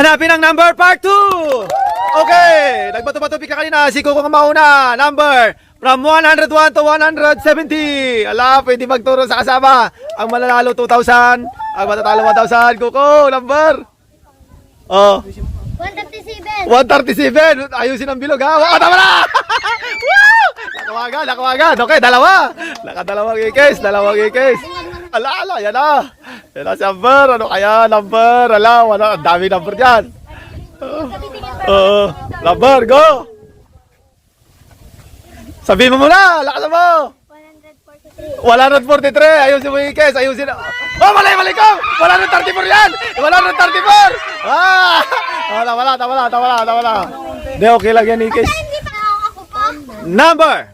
Hanapin ang number part 2. Okay, nagbato-bato ka kanina. Si Coco ang mauna. Number from 101 to 170. Ala, pwede magturo sa kasama. Ang mananalo 2,000. Ang matatalo 1,000. Coco, number. Oh. 137. 137. Ayusin ang bilog ha. Oh, tama na. Nakawagan, nakawagan. Okay, dalawa. Nakadalawang ikes, dalawang ikes. Ala, yan na. Yan na si number. Ano kaya, number? Ala, wala. Ang dami number dyan. Number, go. Sabihin mo muna. Lakas mo. 143. Ayusin mo yung ikes. Ayusin. Oh, mali ko. 134 yan. 134. Ah. Tama. Hindi, okay lang yan, ikes. Ako pa. Number.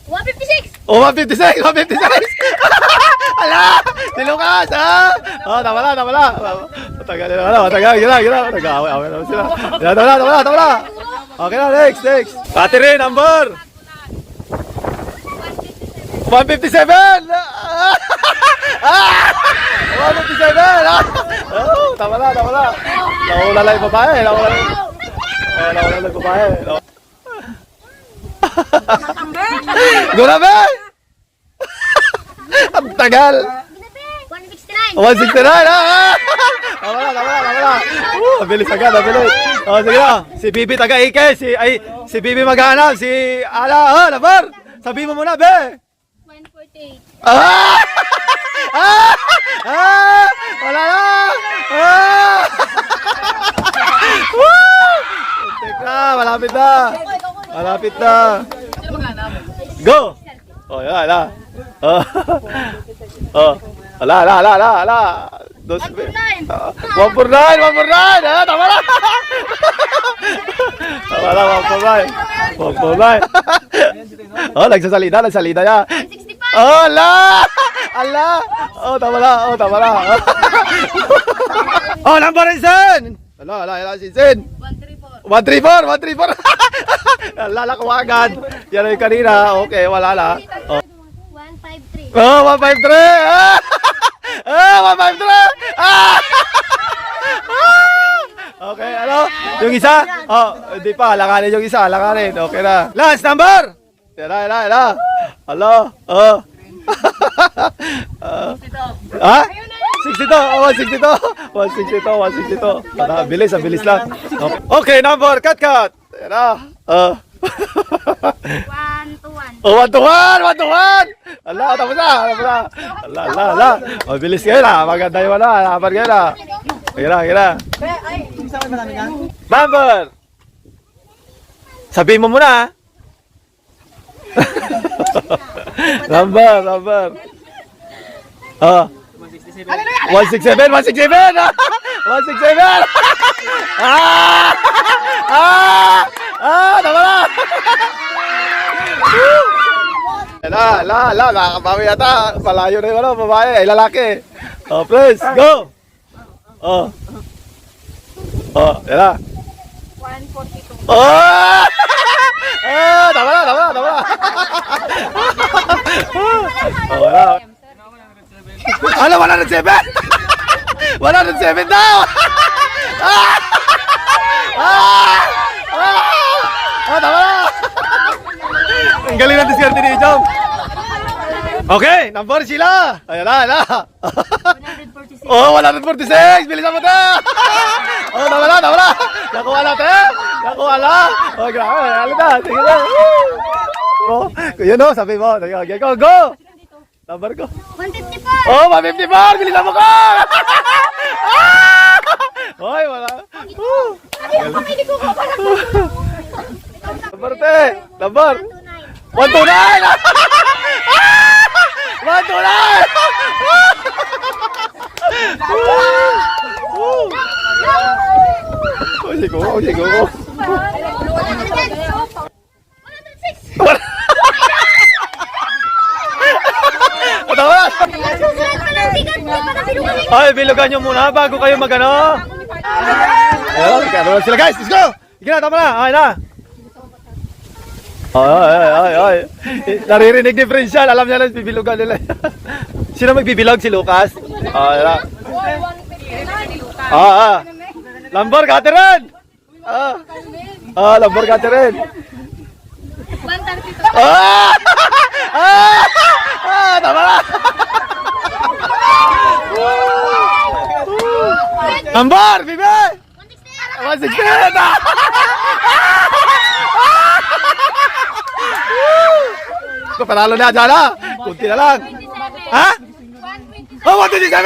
156. Oh, 156! 156! Ala! Silukas, ha? Oh, tama na. Matagal. Gila. Nag-away naman sila. Tama na. Okay na, next. Catherine, number! 157! 157! Oh, tama na. Naula lang yung babae. Naula lang yung babae. Grabe! Ang tagal! 169. 169! Tama. Mabilis agad. Oh, sige na. Si Bibi taga-Ike. Si Bibi maghanap. Si Ala. Number! Sabi mo muna, be! 148. Wala na! Teka, malapit na. Go! Oh, yan. Ala. 149. Tama na. 149. Oh, nagsasalita niya. 165. Oh, ala. Oh, tama na. Oh, number Sin. Ala, Sin. 134. Lalakawagan. Yan yung kanina. Okay, wala na. Oh. 153. Oh, 153. 153. Okay, ano? Yung isa? Oh, hindi pa. Lakarin yung isa. Okay na. Last number. Yan na. Hello? Oh. Ha? 62. 162. Ang bilis lang. Okay, number. Cut. Yan na. 1 to 1. Oh, 1 to 1. Ala, tapos na. Ala. Mabilis kayo na. Maganda yung number kayo na. Gira. Number. Sabihin mo muna. Number. Oh. 167. 167. Tama na. Nakakabawi yata. Malayo na yung babae, lalaki. Oh, please, go. Oh, yan na. 142. Oh! Tama na. Oh, yan. Ano, 107? 107 daw! Tama na! Ang galing ng diskarte ni Jom. Okay, number sila. Ayan na. 146. Oh, 146. Bilisan mo ito. Oh, tama na. Nakuha natin. Oh, grabe. Alam na. Sige na. Oh, yun o. Sabi mo. Go. Number ko. 154. Oh, 154. Bilisan mo ko. Hoy, wala. Number te. Number. 129. 129. Oye, go. 106. Tama. Ay, bilugan nyo muna bago kayo magano. Ayun, magkano sila guys. Let's go. Sige na, tama na. Ay na. Ay. Naririnig differential. Alam niya lang, bibilugan nila. Sino magbibilog? Si Lucas? Ay na. Lambar, Catherine! Lambar, Catherine! 132. Tama na! Lambar, bibi! 168! Panalo na, Jana! Kunti na lang! Ha? 127. Oh, 127!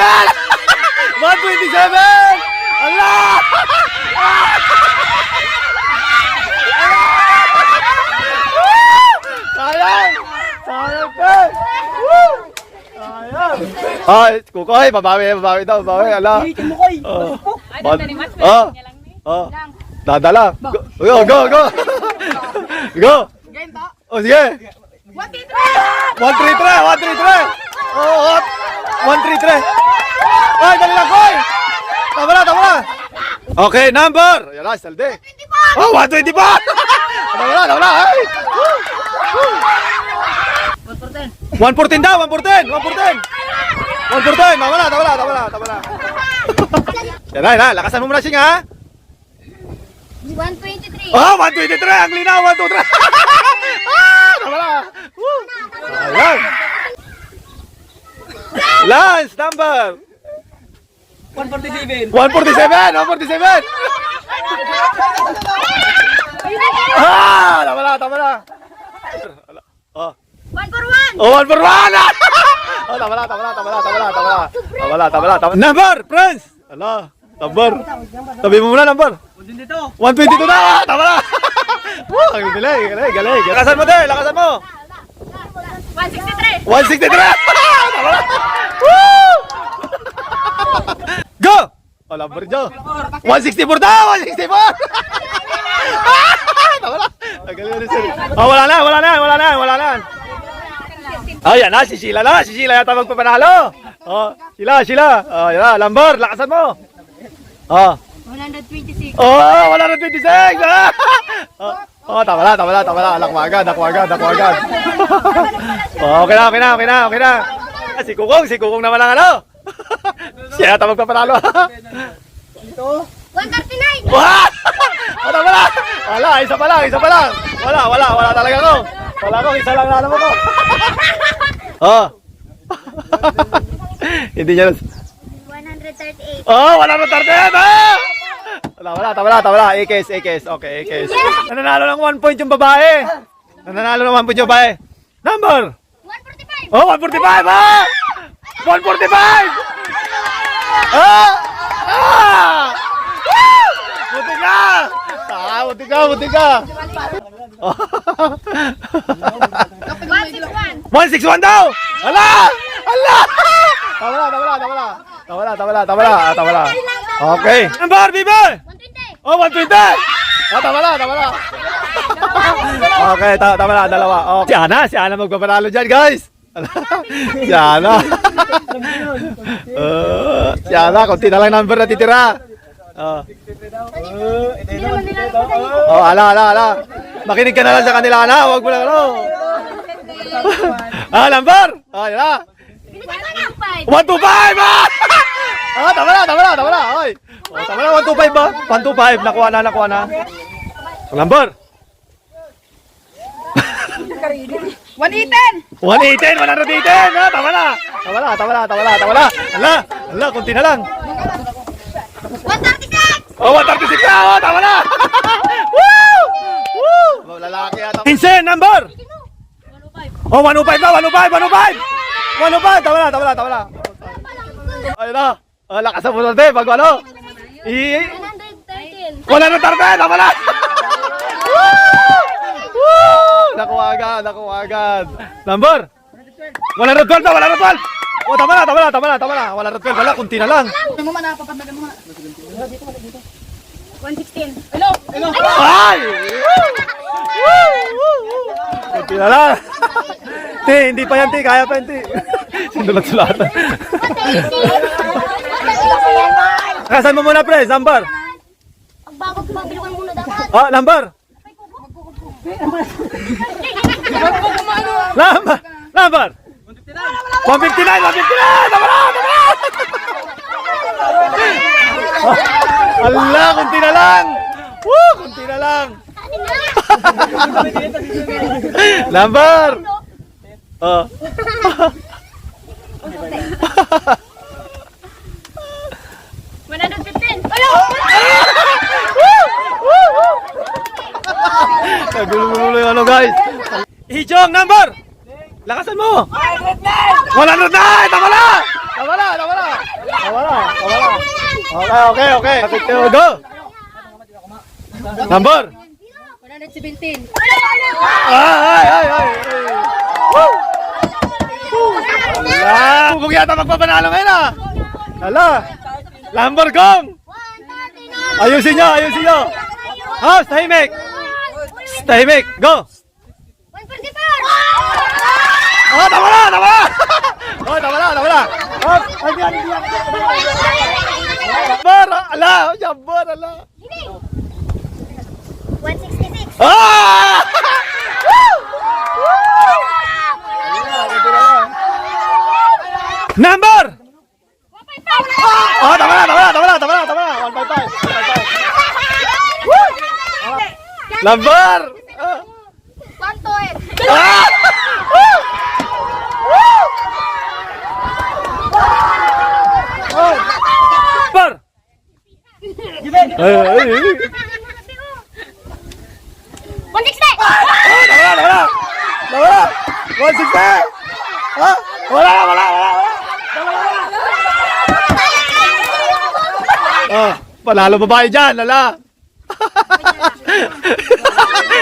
127! Allah! Sayang! Sayang ka! Sayang! Ay, Kukoy, babawi daw, babawi, ala. Dadala. Go, go, go! Go! Oh, sige! 133! 133! Oh, 133! Ay, dali lang, Koy! Tama na, tama na! Okay, number! Yan na, salde. Oh, 124! Tama na, tama na! Ay! 114 daw, 114! 114! 114! Tama na, tama na, tama na, tama na! Yan na, yan na, lakasan mo muna siya, ha? 123. Oh, 123! Ang linaw, 123! Tama na! Ayan! Lance number! 147. 147! 147! Tama na, tama na! Oh. 141. Oh, 1 for 1! Oh, tama na, tama na, tama na, tama na, tama na. Tama na, tama na, tama na. Number, Prince! Ala, number. Sabi mo muna, number. 122 na! Tama na! Woo, ang galing, galing, galing. Lakasan mo din, lakasan mo. 163. 163! Tama na! Woo! Go! Oh, number dyan. 164 daw! 164! Tama na! Ang galing na sir. Oh, wala na, wala na, wala na, wala na. Oh, yan na, si Sheila na. Si Sheila yata magpapanalo. Oh, Sheila. Oh, yan na, Lambar, lakasan mo. Oh. 126. Oh, 126! Ah! Oh, tama na, tama na, tama na. Alak mo agad, ako agad, ako agad. Oh, okay na, okay na, okay na, okay na. Ah, si Kukong naman ang ano. Siya yata magpapanalo. 139. Wah! Oh, tama na. Wala, isa pa lang, isa pa lang. Wala talaga ko. Wala ko, isa lang na alam mo ko. Oh. Hindi niya. 138. Oh, wala na target. Ah! Tama na. A-case. Okay, A-case. Nananalo ng 1 point yung babae. Nananalo ng 1 point yung babae. Number. 145. Oh, 145. Ah! 145. Ah! Ah! Buti ka. Buti ka. Oh. 161. 161 daw! Ala! Tama na. Okay. Number, Bibi! 120. Oh, 120! Oh, tama na. Okay, tama na, dalawa. Oh. Si Ana magpapanalo dyan, guys. Si Ana. Si Ana, konti na lang number na titira. Oh, ala. Makinig ka na lang sa kanila, Ana. Huwag mo lang, ano. Number! Oh, yan na. 125! Ah! Tama na. Oy. Oh, tama na, 125 ba? 125, nakuha na. Number? 118. 118! Ah, tama na. Ala, kunti na lang. 136. Oh, 136 na! Oh, tama na! Woo! Lalaki yata. Vincent, number! 105. Oh, 105 na! 105! Tama na. Ayun na. Oh, lakas ang puso natin. Pag ano? 113. 113! Tama na! Nakuha agad. Number? 112 na! Oh, tama na. 112. Wala, kunti na lang. 116. Ay! Kunti na lang. Ti, hindi pa yan, Ti. Kaya pa yan, Ti. Sinulat-sulatan. Kasan mo muna, pre. Number. Ang bago pagbilukan muna dapat. Oh, number. Number. 159. Tama na. Ala, kunti na lang. Woo, kunti na lang. Number. Oh. Nagulo-gulo yung ano guys. Ichong, number. Lakasan mo. 109. Tama na. Tama na. Tama na. Tama na. Tama na. Okay. Go. Number. 117. Ay. Woo! Ala, kung yata magpapanalo ngayon ah. Ala. Number gong. Ayusin nyo. House, tahimik. Tahimik. Go. 144. Oh, tama na. Oh, tama na. Oh, hindi. Jambar, ala. 166. Ah! Number! Oh, tama na. 155. Number! 128. Ah! Number! Ay. 160. Tama na. 160. Ha? Wala. Ah, panalo babae dyan, lala.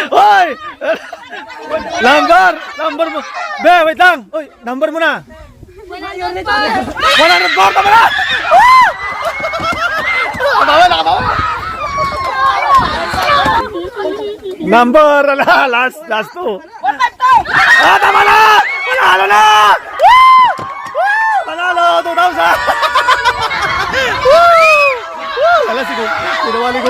Hoy! Number mo. Be, wait lang. Oy, number mo na. 104, tama na. Nakatawa. Number, last two. Ah, tama na! Panalo na! Panalo, 2,000! Wala, sinawali ko.